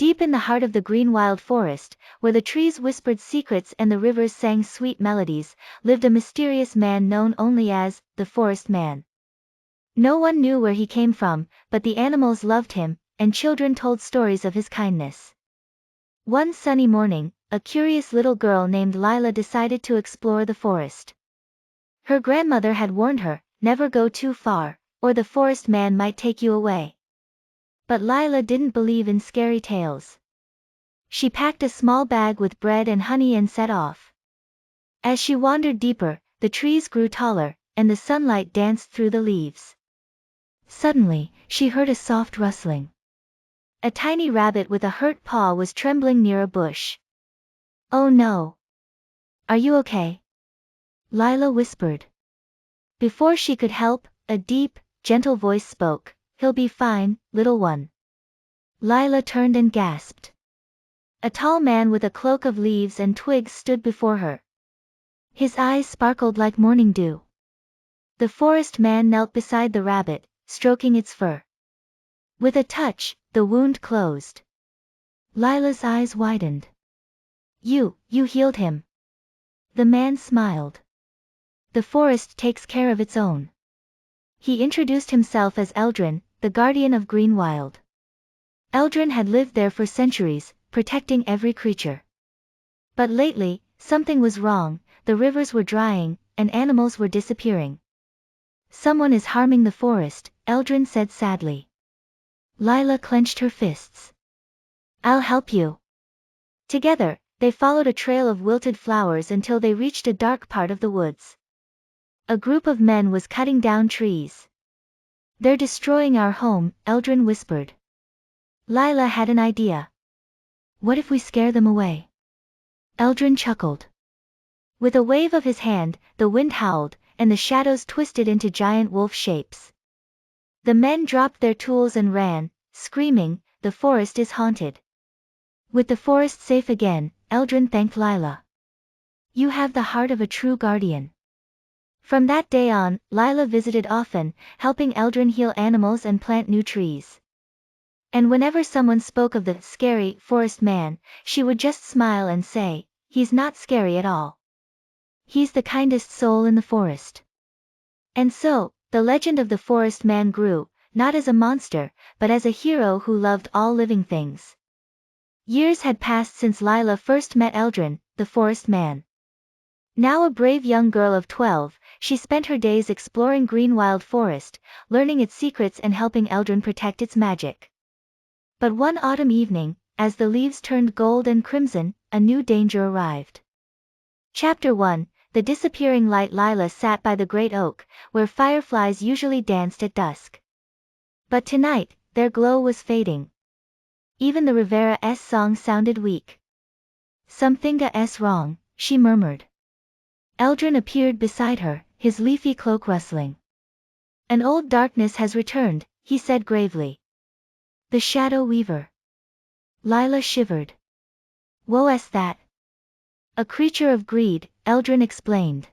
Deep in the heart of the Greenwild Forest, where the trees whispered secrets and the rivers sang sweet melodies, lived a mysterious man known only as the Forest Man. No one knew where he came from, but the animals loved him, and children told stories of his kindness. One sunny morning, a curious little girl named Lila decided to explore the forest. Her grandmother had warned her, never go too far, or the forest man might take you away. But Lila didn't believe in scary tales. She packed a small bag with bread and honey and set off. As she wandered deeper, the trees grew taller, and the sunlight danced through the leaves. Suddenly, she heard a soft rustling. A tiny rabbit with a hurt paw was trembling near a bush. "Oh no! Are you okay?" Lila whispered. Before she could help, a deep, gentle voice spoke. "He'll be fine, little one." Lila turned and gasped. A tall man with a cloak of leaves and twigs stood before her. His eyes sparkled like morning dew. The forest man knelt beside the rabbit, stroking its fur. With a touch, the wound closed. Lila's eyes widened. You healed him." The man smiled. "The forest takes care of its own." He introduced himself as Eldrin, the guardian of Greenwild. Eldrin had lived there for centuries, protecting every creature. But lately, something was wrong. The rivers were drying, and animals were disappearing. "Someone is harming the forest," Eldrin said sadly. Lila clenched her fists. "I'll help you." Together, they followed a trail of wilted flowers until they reached a dark part of the woods. A group of men was cutting down trees. "They're destroying our home," Eldrin whispered. Lila had an idea. "What if we scare them away?" Eldrin chuckled. With a wave of his hand, the wind howled, and the shadows twisted into giant wolf shapes. The men dropped their tools and ran, screaming, "The forest is haunted." With the forest safe again, Eldrin thanked Lila. "You have the heart of a true guardian." From that day on, Lila visited often, helping Eldrin heal animals and plant new trees. And whenever someone spoke of the scary forest man, she would just smile and say, "He's not scary at all. He's the kindest soul in the forest." And so, the legend of the forest man grew, not as a monster, but as a hero who loved all living things. Years had passed since Lila first met Eldrin, the forest man. Now a brave young girl of 12, she spent her days exploring Greenwild Forest, learning its secrets and helping Eldrin protect its magic. But one autumn evening, as the leaves turned gold and crimson, a new danger arrived. Chapter 1, The Disappearing Light. Lila sat by the great oak, where fireflies usually danced at dusk. But tonight, their glow was fading. Even the Rivera's song sounded weak. "Something's wrong," she murmured. Eldrin appeared beside her, his leafy cloak rustling. "An old darkness has returned," he said gravely. "The Shadow Weaver." Lila shivered. "What's that?" "A creature of greed," Eldrin explained.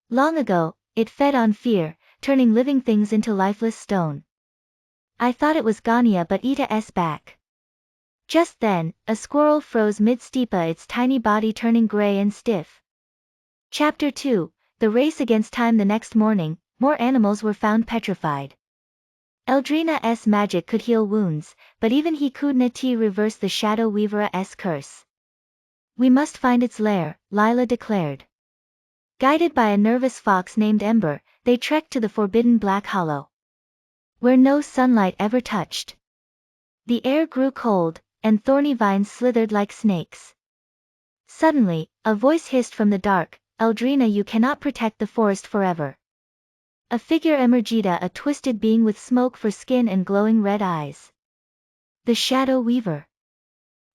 "Long ago, it fed on fear, turning living things into lifeless stone. I thought it was Ganya, but Ita's back." Just then, a squirrel froze mid-steepa, its tiny body turning gray and stiff. Chapter 2, The Race Against Time. The next morning, more animals were found petrified. Eldrina's magic could heal wounds, but even he couldn't reverse the Shadow Weaver's curse. "We must find its lair," Lila declared. Guided by a nervous fox named Ember, they trekked to the forbidden Black Hollow, where no sunlight ever touched. The air grew cold, and thorny vines slithered like snakes. Suddenly, a voice hissed from the dark, "Eldrina, you cannot protect the forest forever." A figure emerged, a twisted being with smoke for skin and glowing red eyes. The Shadow Weaver.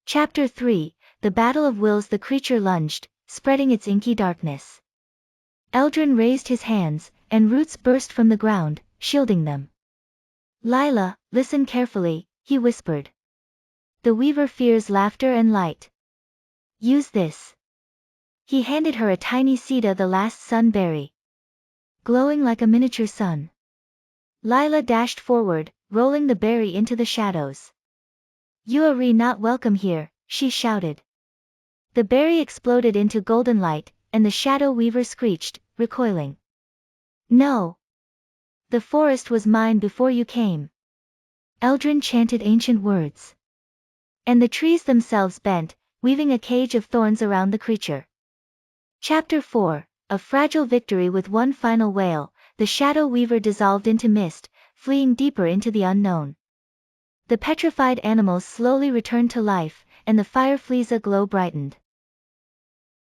Chapter 3, The Battle of Wills. The creature lunged, spreading its inky darkness. Eldrin raised his hands, and roots burst from the ground, shielding them. "Lila, listen carefully," he whispered. "The Weaver fears laughter and light. Use this." He handed her a tiny seeda, the last sun berry, glowing like a miniature sun. Lila dashed forward, rolling the berry into the shadows. You are not welcome here, she shouted. The berry exploded into golden light, and the shadow weaver screeched, recoiling. No! The forest was mine before you came. Eldrin chanted ancient words. And the trees themselves bent, weaving a cage of thorns around the creature. Chapter 4, A fragile victory. With one final wail, the shadow weaver dissolved into mist, fleeing deeper into the unknown. The petrified animals slowly returned to life, and the fire flea's glow brightened.